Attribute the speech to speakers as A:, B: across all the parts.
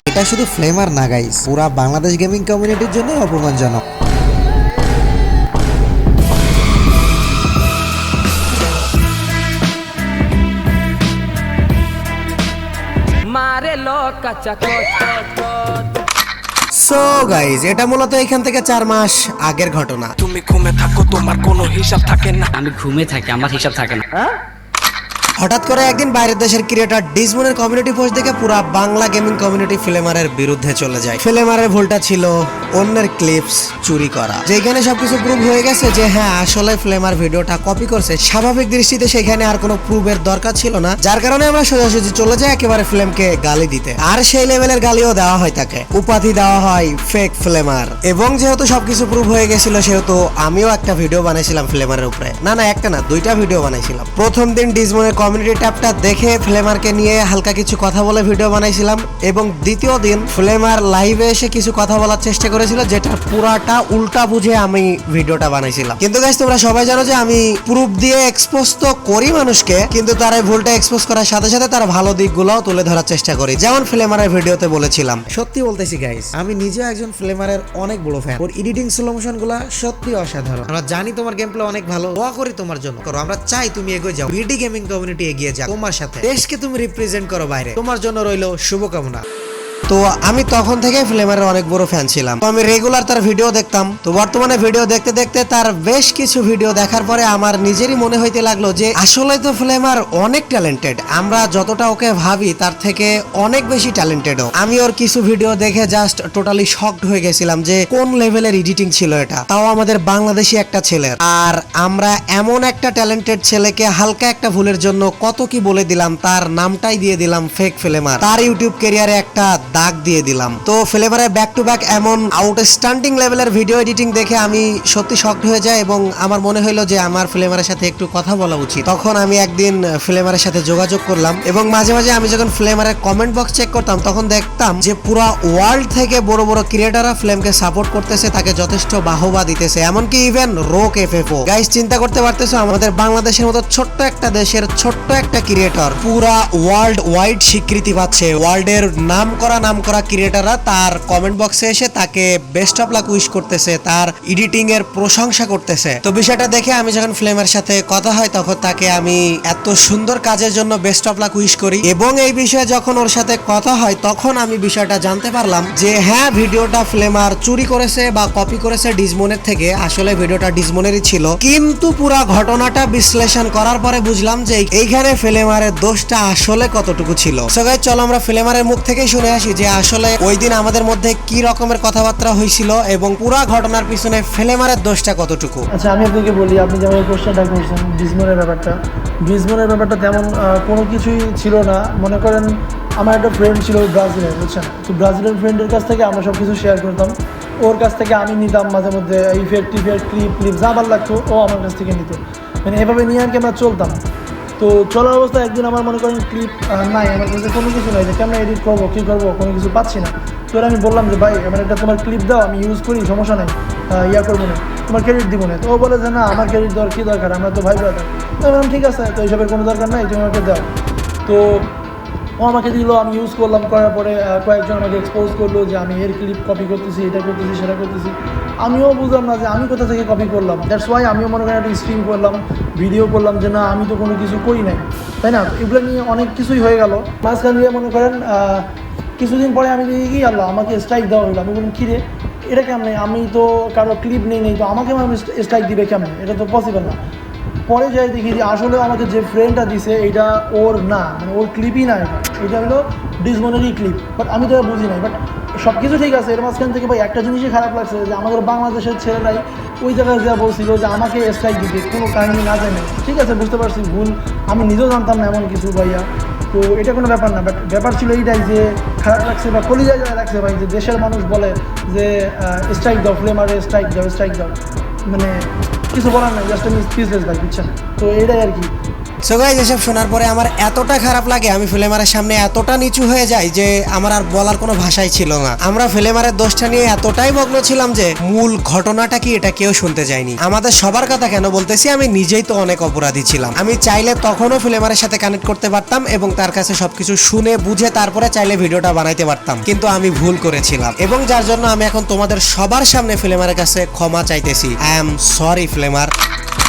A: এটা শুধু ফ্লেমার না গাইস, পুরা বাংলাদেশ গেমিং কমিউনিটির জন্য অপমানজনক। সো গাইস, এটা মূলত এখান থেকে 4 মাস আগের ঘটনা।
B: তুমি ঘুমে থাকো, তোমার কোনো হিসাব থাকে না।
C: আমি ঘুমে থাকি, আমার হিসাব থাকে না।
A: হঠাৎ করে একদিন বাইরের দেশের ক্রিয়েটর ডিজমনের কমিউনিটি পোস্ট দেখে পুরা বাংলা গেমিং কমিউনিটি ফ্লেমারের বিরুদ্ধে চলে যায়। ফ্লেমারের ভুলটা ছিল অন্যের ক্লিপস চুরি করা, যেখানে সবকিছু প্রুভ হয়ে গেছে যে হ্যাঁ আসলে ফ্লেমার ভিডিওটা কপি করছে। স্বাভাবিক দৃষ্টিতে সেখানে আর কোনো প্রুফের দরকার ছিল না, যার কারণে আমরা সোজাসুজি চলে যাই একেবারে ফ্লেমকে গালি দিতে। আর সেই লেভেলের গালিও দেওয়া হয় তাকে, উপাধি দেওয়া হয় ফেক ফ্লেমার। এবং যেহেতু সবকিছু প্রুভ হয়ে গেছিল সেহেতু আমিও একটা ভিডিও বানাইছিলাম ফ্লেমারের উপরে। না একটা না, 2টা ভিডিও বানাইছিলাম। প্রথম দিন ডিজমনের কমিউনিটি ট্যাবটা দেখে ফ্লেমারকে নিয়ে হালকা কিছু কথা বলে ভিডিও বানাইছিলাম, এবং দ্বিতীয় দিন ফ্লেমার লাইভে এসে কিছু কথা বলার চেষ্টা করেছিল, যেটা পুরাটা উল্টা বুঝে আমি ভিডিওটা বানাইছিলাম। কিন্তু গাইস, তোমরা সবাই জানো যে আমি প্রুফ দিয়ে এক্সপোজ তো করি মানুষকে, কিন্তু তার এই ভুলটা এক্সপোজ করার সাথে সাথে তার ভালো দিকগুলোও তুলে ধরার চেষ্টা করি, যেমন ফ্লেমারের ভিডিওতে বলেছিলাম। সত্যি বলতেছি গাইস, আমি নিজেও একজন ফ্লেমারের অনেক বড় ফ্যান। ওর এডিটিং স্লো মোশন গুলা সত্যি অসাধারণ। আমরা জানি তোমার গেম প্লে অনেক ভালো, দোয়া করি তোমার জন্য। করো, আমরা চাই তুমি এগিয়ে যাও, বিডি গেমিং কমিউনিটি এগিয়ে যাও, তোমার সাথে দেশকে তুমি রিপ্রেজেন্ট করো বাইরে। তোমার জন্য রইলো শুভকামনা। তো আমি তখন থেকে ফ্লেমারের অনেক বড় ফ্যান ছিলাম। তো আমি রেগুলার তার ভিডিও দেখতাম। তো বর্তমানে ভিডিও দেখতে দেখতে তার বেশ কিছু ভিডিও দেখার পরে আমার নিজেরই মনে হইতে লাগলো যে আসলে তো ফ্লেমার অনেক ট্যালেন্টেড। আমরা যতটা ওকে ভাবি তার থেকে অনেক বেশি ট্যালেন্টেডও। আমি ওর কিছু ভিডিও দেখে জাস্ট টোটালি শকড হয়ে গেছিলাম যে কোন লেভেলের এডিটিং ছিল এটা, তাও আমাদের বাংলাদেশি একটা ছেলের। আর আমরা এমন একটা ট্যালেন্টেড ছেলেকে হালকা একটা ভুলের জন্য কত কি বলে দিলাম, তার নামটাই দিয়ে দিলাম ফেক ফ্লেমার। তার ইউটিউব ক্যারিয়ারে একটা দাগ দিয়ে দিলাম। তো ফ্লেভারের ব্যাক টু ব্যাক এমন আউটস্ট্যান্ডিং লেভেলের ভিডিও এডিটিং দেখে আমি সত্যি শকড হয়ে যাই, এবং আমার মনে হইলো যে আমার ফ্লেভারের সাথে একটু কথা বলা উচিত। তখন আমি একদিন ফ্লেভারের সাথে যোগাযোগ করলাম, এবং মাঝে মাঝে আমি যখন ফ্লেভারের কমেন্ট বক্স চেক করতাম তখন দেখতাম যে পুরো ওয়ার্ল্ড থেকে বড় বড় ক্রিয়েটররা ফ্লেমকে সাপোর্ট করতেছে, তাকে যথেষ্ট বাহবা দিতেছে, এমনকি ইভেন রোক এফএফও। গাইস, চিন্তা করতে পারতেছো আমাদের বাংলাদেশের মতো ছোট্ট একটা দেশের ছোট্ট একটা ক্রিয়েটর পুরা ওয়ার্ল্ড ওয়াইড স্বীকৃতি পাচ্ছে। ওয়ার্ল্ডের নাম করা ক্রিয়েটররা তার কমেন্ট বক্সে এসে তাকে বেস্ট অফ লাক উইশ করতেছে, তার এডিটিং এর প্রশংসা করতেছে। তো বিষয়টা দেখে আমি যখন ফ্লেমের সাথে কথা হয় তখন তাকে আমি এত সুন্দর কাজের জন্য বেস্ট অফ লাক উইশ করি, এবং এই বিষয়ে যখন ওর সাথে কথা হয় তখন আমি বিষয়টা জানতে পারলাম যে হ্যাঁ ভিডিওটা ফ্লেমার চুরি করেছে বা কপি করেছে ডিজমনের থেকে। আসলে ভিডিওটা ডিজমনেরই ছিল, কিন্তু পুরা ঘটনাটা বিশ্লেষণ করার পরে বুঝলাম যে এইখানে ফ্লেমারের দোষটা আসলে কতটুকু ছিল। সো গাইস, চলো আমরা ফ্লেমারের মুখ থেকেই শুনে আসি যে আসলে ওই দিন আমাদের মধ্যে কি রকমের কথাবার্তা হয়েছিল এবং পুরো ঘটনার পিছনে ফ্লেমারের দোষটা কতটুকু।
D: আচ্ছা, আমি আপনাকে বলি, আপনি যেমন কোশ্চেনটা করছেন ডিজমনের ব্যাপারটা তেমন কোনো কিছুই ছিল না। মনে করেন আমার একটা ফ্রেন্ড ছিল ব্রাজিলের, বুঝছেন, তো ব্রাজিলের ফ্রেন্ডের কাছ থেকে আমরা সব কিছু শেয়ার করতাম। ওর কাছ থেকে আমি নিতাম মাঝে মধ্যে ইফেক্ট ক্লিপ যা ভালো লাগতো ও আমার কাছ থেকে নিত, মানে এভাবে নিয়ে আর কি আমরা চলতাম। তো চলার অবস্থায় একদিন আমার মনে করেন ক্লিপ নাই, আমার কাছে কোনো কিছু নাই, যে কেমন এডিট করবো কী করবো কোনো কিছু পাচ্ছি না। তো আমি বললাম যে ভাই আমার একটা তোমার ক্লিপ দাও, আমি ইউজ করি, সমস্যা নেই, ইয়া করবো না, তোমার ক্রেডিট দিব না। তো ও বলে যে না আমার ক্রেডিট দেওয়ার কী দরকার, আমরা তো ভাই ব্রাদার। তো বললাম ঠিক আছে, তো এইসবের কোনো দরকার নাই, তুমি আমাকে দাও। তো ও আমাকে দিল, আমি ইউজ করলাম, করার পরে কয়েকজন আমাকে এক্সপোজ করলো যে আমি এর ক্লিপ কপি করতেছি, এটা করতেছি, সেটা করতেছি। আমিও বুঝলাম না যে আমি কোথা থেকে কপি করলাম। দ্যাটস ওয়াই আমিও মনে করেন একটা স্ট্রিম করলাম, ভিডিও করলাম যে না আমি তো কোনো কিছু করি নাই, তাই না। এগুলো নিয়ে অনেক কিছুই হয়ে গেল। মাঝখান দিয়ে মনে করেন কিছুদিন পরে আমি দেখি কি আল্লাহ আমাকে স্ট্রাইক দেওয়া হলো। আমি বললাম কী রে, এটা কেমন, আমি তো কারো ক্লিপ নেই, তো আমাকে স্ট্রাইক দিবে কেমন, এটা তো পসিবল না। পরে যাই দেখি যে আসলে আমাকে যে ফ্রেন্ডটা দিছে এটা ওর না, মানে ওর ক্লিপই না, এটা হলো ডিজমনেরই ক্লিপ। বাট আমি তো বুঝি নাই। বাট সব কিছু ঠিক আছে, এর মাঝখান থেকে ভাই একটা জিনিসই খারাপ লাগছে যে আমাদের বাংলাদেশের ছেলেরাই ওই জায়গায় যা বলছিল যে আমাকে স্ট্রাইক দিতে, কোনো কাহিনী না জানে। ঠিক আছে, বুঝতে পারছি ভুল, আমি নিজেও জানতাম না এমন কিছু ভাইয়া। তো এটা কোনো ব্যাপার না, বাট ব্যাপার ছিল এইটাই যে খারাপ লাগছে বা কলিজায় লাগছে ভাই, যে দেশের মানুষ বলে যে স্ট্রাইক দাও, ফ্লেমারে স্ট্রাইক দাও, মানে কিছু বলার নাই, জাস্ট আমি স্পিচলেস ভাই, বুঝছেন। তো এটাই আর কি।
A: সো গাইস এসব শোনার পরে আমার এতটা খারাপ লাগে, আমি ফিলেমারের সামনে এতটা নিচু হয়ে যাই যে আমার আর বলার কোনো ভাষাই ছিল না। আমরা ফিলেমারের দোষটা নিয়ে এতটাই মগ্ন ছিলাম যে মূল ঘটনাটা কি এটা কেউ শুনতে যায়নি। আমাদের সবার কথা কেন বলতেছি, আমি নিজেই তো অনেক অপরাধী ছিলাম। আমি চাইলে তখনও ফিলেমারের সাথে কানেক্ট করতে পারতাম এবং তার কাছে সবকিছু শুনে বুঝে তারপরে চাইলে ভিডিওটা বানাইতে পারতাম, কিন্তু আমি ভুল করেছিলাম এবং যার জন্য আমি এখন তোমাদের সবার সামনে ফিলেমারের কাছে ক্ষমা চাইতেছি। I am sorry Filemar.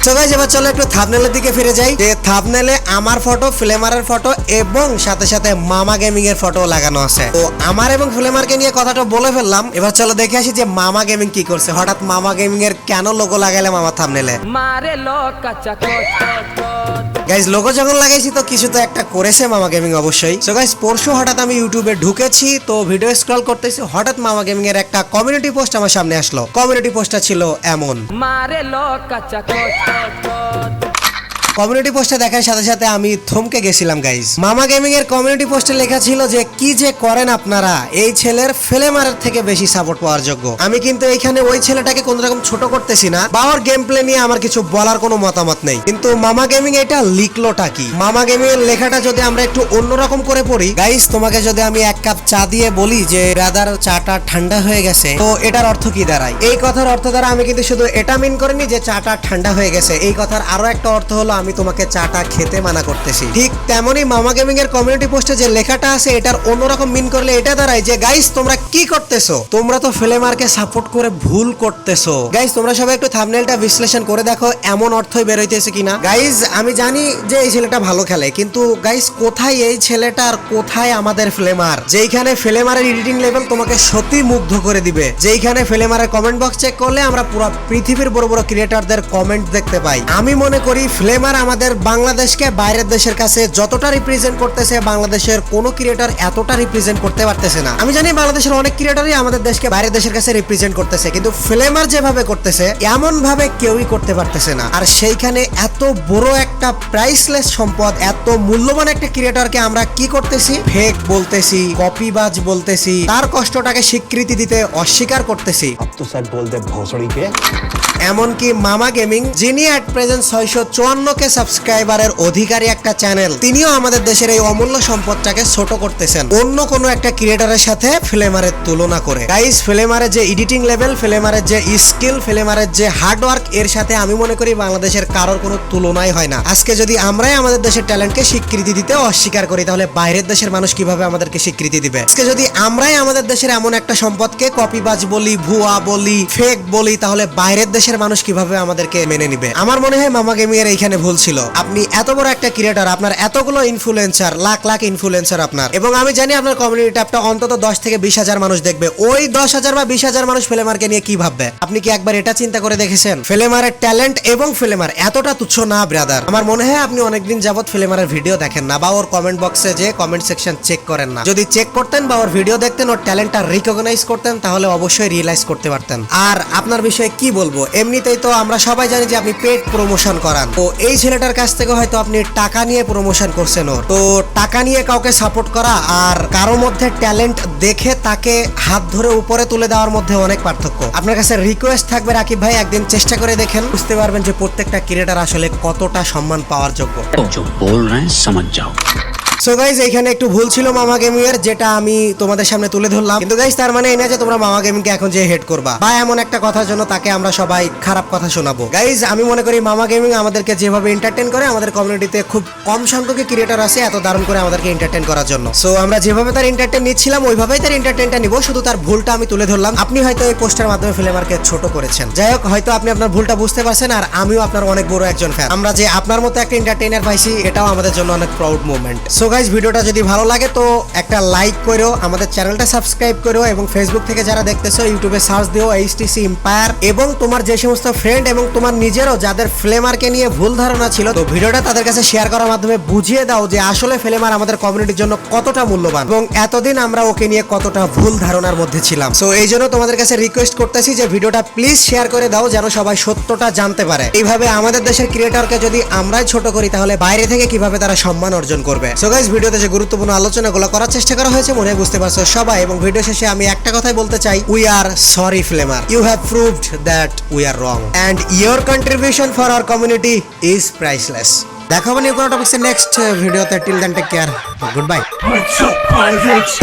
A: তো গাইস এবার চলো একটু থাম্বনেলের দিকে ফিরে যাই। যে থাম্বনেলে আমার ফটো, ফিলেমারের ফটো এবং সাথে সাথে মামা গেমিং এর ফটো লাগানো আছে। তো আমার এবং ফিলেমারকে নিয়ে কথাটা বলে ফেললাম, এবার চলো দেখে আসি যে মামা গেমিং কি করছে। হঠাৎ মামা গেমিং এর কেন লোগো লাগাইলাম আমার থাম্বনেলে?
B: মারে লোক কাচ্চা
A: গাইস লোগো যখন লাগাইছি তো কিছু তো একটা করেছে মামা গেমিং অবশ্যই। সো গাইস পরশু হঠাৎ আমি ইউটিউবে ঢুকেছি, তো ভিডিও স্ক্রল করতেছি, হঠাৎ মামা গেমিং এর একটা কমিউনিটি পোস্ট আমার সামনে আসলো। কমিউনিটি পোস্টটা ছিল এমন।
B: মারে লোক কাচ্চা
A: কমিউনিটি পোস্টে দেখার সাথে সাথে আমি থমকে গেছিলাম গাইস। মামা গেমিং এর কমিউনিটি পোস্টে লেখা ছিল যে কি যে করেন আপনারা, এই ছেলের ফিলেমারের থেকে বেশি সাপোর্ট পাওয়ার যোগ্য। আমি কিন্তু এইখানে ওই ছেলেটাকে কোন রকম ছোট করতেছি না বা ওর গেম প্লে নিয়ে আমার কিছু বলার কোনো মতামত নেই, কিন্তু মামা গেমিং এটা লিখলোটা কি? মামা গেমিং এর লেখাটা যদি আমরা একটু অন্যরকম করে পড়ি, গাইস তোমাকে যদি আমি এক কাপ চা দিয়ে বলি যে ব্রাদার চাটা ঠান্ডা হয়ে গেছে, তো এটার অর্থ কি দাঁড়ায়? এই কথার অর্থ দ্বারা আমি কিন্তু শুধু এটা মিন করিনি যে চাটা ঠান্ডা হয়ে গেছে, এই কথার আরো একটা অর্থ হলো আমি তোমাকে চাটা খেতে মানা করতেছি। ঠিক তেমনি মামা গেমিং এর কমিউনিটি পোস্টে যে লেখাটা আছে এটার অন্যরকম মিন করলে এটা দাঁড়ায় যে গাইস তোমরা কি করতেছো, তোমরা তো ফিলেমারকে সাপোর্ট করে ভুল করতেছো। গাইস তোমরা সবাই একটু থাম্বনেলটা বিশ্লেষণ করে দেখো এমন অর্থই বের হইতেছে কিনা। গাইস আমি জানি যে এই ছেলেটা ভালো খেলে, কিন্তু গাইস কোথায় এই ছেলেটা আর কোথায় আমাদের ফিলেমার? যেইখানে ফিলেমারের এডিটিং লেভেল তোমাকে সত্যি মুগ্ধ করে দিবে, যেইখানে ফিলেমারের কমেন্ট বক্স চেক করলে আমরা পুরো পৃথিবীর বড় বড় ক্রিয়েটরদের কমেন্ট দেখতে পাই। আমি মনে করি ফিলেমার আমাদের বাংলাদেশকে বাইরের দেশের কাছে যতটা রিপ্রেজেন্ট করতেছে, বাংলাদেশের কোনো ক্রিয়েটর এতটা রিপ্রেজেন্ট করতে পারতেছে না। আমি জানি বাংলাদেশের অনেক ক্রিয়েটরই আমাদের দেশকে বাইরের দেশের কাছে রিপ্রেজেন্ট করতেছে, কিন্তু ফিলেমার যেভাবে করতেছে এমন ভাবে কেউই করতে পারতেছে না। আর সেইখানে এত বড় একটা প্রাইসলেস সম্পদ, এত মূল্যবান একটা ক্রিয়েটরকে আমরা কি করতেছি? ফেক বলতেছি, কপিবাজ বলতেছি, তার কষ্টটাকে স্বীকৃতি দিতে অস্বীকার করতেছি।
E: अब तो सच बोल दे भोसड़ी के।
A: এমনকি মামা গেমিং, যিনি অ্যাট প্রেজেন্ট 654 সাবস্ক্রাইবারের অধিকারী একটা চ্যানেল, তিনিও আমাদের দেশের এই অমূল্য সম্পদটাকে ছোট করতেছেন অন্য কোনো একটা ক্রিয়েটরের সাথে ফিলেমারের তুলনা করে। গাইস ফিলেমারের যে এডিটিং লেভেল, ফিলেমারের যে স্কিল, ফিলেমারের যে হার্ডওয়ার্ক, এর সাথে আমি মনে করি বাংলাদেশের কারোর কোনো তুলনাই হয় না। আজকে যদি আমরাই আমাদের দেশের ট্যালেন্টকে স্বীকৃতি দিতে অস্বীকার করি, তাহলে বাইরের দেশের মানুষ কিভাবে আমাদেরকে স্বীকৃতি দিবে? আজকে যদি আমরাই আমাদের দেশের এমন একটা সম্পদকে কপিবাজ বলি, ভুয়া বলি, ফেক বলি, তাহলে বাইরের দেশের মানুষ কিভাবে আমাদেরকে মেনে নিবে? আমার মনে হয় মামা গেমিং এর এইখানে ভুল ছিল। আপনি এত বড় একটা ক্রিয়েটর, আপনার এতগুলো ইনফ্লুয়েন্সার, লাখ লাখ ইনফ্লুয়েন্সার আপনার, এবং আমি জানি আপনার কমিউনিটি ট্যাবটা অন্তত 10 থেকে 20,000 মানুষ দেখবে। ওই 10,000 বা 20,000 মানুষ ফিলেমারকে নিয়ে কি ভাববে? আপনি কি একবার এটা চিন্তা করে দেখেছেন? ফিলেমারের ট্যালেন্ট এবং ফিলেমার এতটা তুচ্ছ না ব্রাদার। আমার মনে হয় আপনি অনেকদিন যাবত ফিলেমারের ভিডিও দেখেন না বা ওর কমেন্ট বক্সে যে কমেন্ট সেকশন চেক করেন না। যদি চেক করতেন বা ওর ভিডিও দেখতেন, ওর ট্যালেন্টটা রিকগনাইজ করতেন, তাহলে অবশ্যই রিয়েলাইজ করতে পারতেন। আর আপনার বিষয়ে কি বলবো, এমনিতেই তো আমরা সবাই জানি যে আপনি পেড প্রমোশন করান, তো এই ছেলেটার কাছ থেকে হয়তো আপনি টাকা নিয়ে প্রমোশন করছেন। ওর তো টাকা নিয়ে কাউকে সাপোর্ট করা আর কারো মধ্যে ট্যালেন্ট দেখে তাকে হাত ধরে উপরে তুলে দেওয়ার মধ্যে অনেক পার্থক্য। আপনার কাছে রিকোয়েস্ট থাকবে রাকিব ভাই, একদিন চেষ্টা করে দেখেন, বুঝতে পারবেন যে প্রত্যেকটা ক্রিয়েটর আসলে কতটা সম্মান পাওয়ার যোগ্য।
F: जो बोल रहे हैं समझ जाओ।
A: সো গাইজ এইখানে একটু ভুল ছিল মামা গেমিং এর, যেটা আমি তোমাদের সামনে তুলে ধরলাম, কিন্তু গাইজ তার মানে এই না যে তোমরা মামা গেমিং কে এখন যে হেড করবা বা এমন একটা কথার জন্য তাকে আমরা সবাই খারাপ কথা শোনাবো। গাইজ আমি মনে করি মামা গেমিং আমাদেরকে যেভাবে এন্টারটেইন করে, আমাদের কমিউনিটিতে খুব কম সংখ্যক ক্রিয়েটর আছে এত দারুণ করে আমাদেরকে এন্টারটেইন করার জন্য। সো আমরা যেভাবে তার এন্টারটেইন নিচ্ছিলাম ওইভাবেই তার এন্টারটেইনটা নিব, শুধু তার ভুলটা আমি তুলে ধরলাম। আপনি হয়তো এই পোস্টের মাধ্যমে ফিলেমারকে ছোট করেছেন, যাই হোক হয়তো আপনি আপনার ভুলটা বুঝতে পারছেন, আর আমিও আপনার অনেক বড় একজন ফ্যান। আমরা যে আপনার মতো একটা এন্টারটেইনার পাইছি এটাও আমাদের জন্য অনেক প্রাউড মোমেন্ট। সো গাইজ ভিডিওটা যদি ভালো লাগে তো একটা লাইক করো, আমাদের চ্যানেলটা সাবস্ক্রাইব করো, এবং ফেসবুক থেকে যারা দেখতেছো ইউটিউবে সার্চ দিও HTC এম্পায়ার, এবং তোমার যে সমস্ত ফ্রেন্ড এবং তোমার নিজেরও যাদের ফিলেমারকে নিয়ে ভুল ধারণা ছিল, তো ভিডিওটা তাদের কাছে শেয়ার করার মাধ্যমে বুঝিয়ে দাও যে আসলে ফিলেমার আমাদের কমিউনিটির জন্য কতটা মূল্যবান এবং এতদিন আমরা ওকে নিয়ে কতটা ভুল ধারণার মধ্যে ছিলাম। সো এই জন্য তোমাদের কাছে রিকোয়েস্ট করতেছি যে ভিডিওটা প্লিজ শেয়ার করে দাও যেন সবাই সত্যটা জানতে পারে। এইভাবে আমাদের দেশের ক্রিয়েটরকে যদি আমরাই ছোট করি তাহলে বাইরে থেকে কিভাবে তারা সম্মান অর্জন করবে? সো গাইস ভিডিওতে যে গুরুত্বপূর্ণ আলোচনাগুলো করার চেষ্টা করা হয়েছে মনে বুঝতে পারছো সবাই, এবং ভিডিও শেষে আমি একটা কথাই বলতে চাই, we are sorry Filemar, you have proved that we are wrong, and your contribution for our community is priceless. দেখা হবে নিউ কোনো টপিক্সে নেক্সট ভিডিওতে। Till then take care, good bye.
G: What's up, pirates?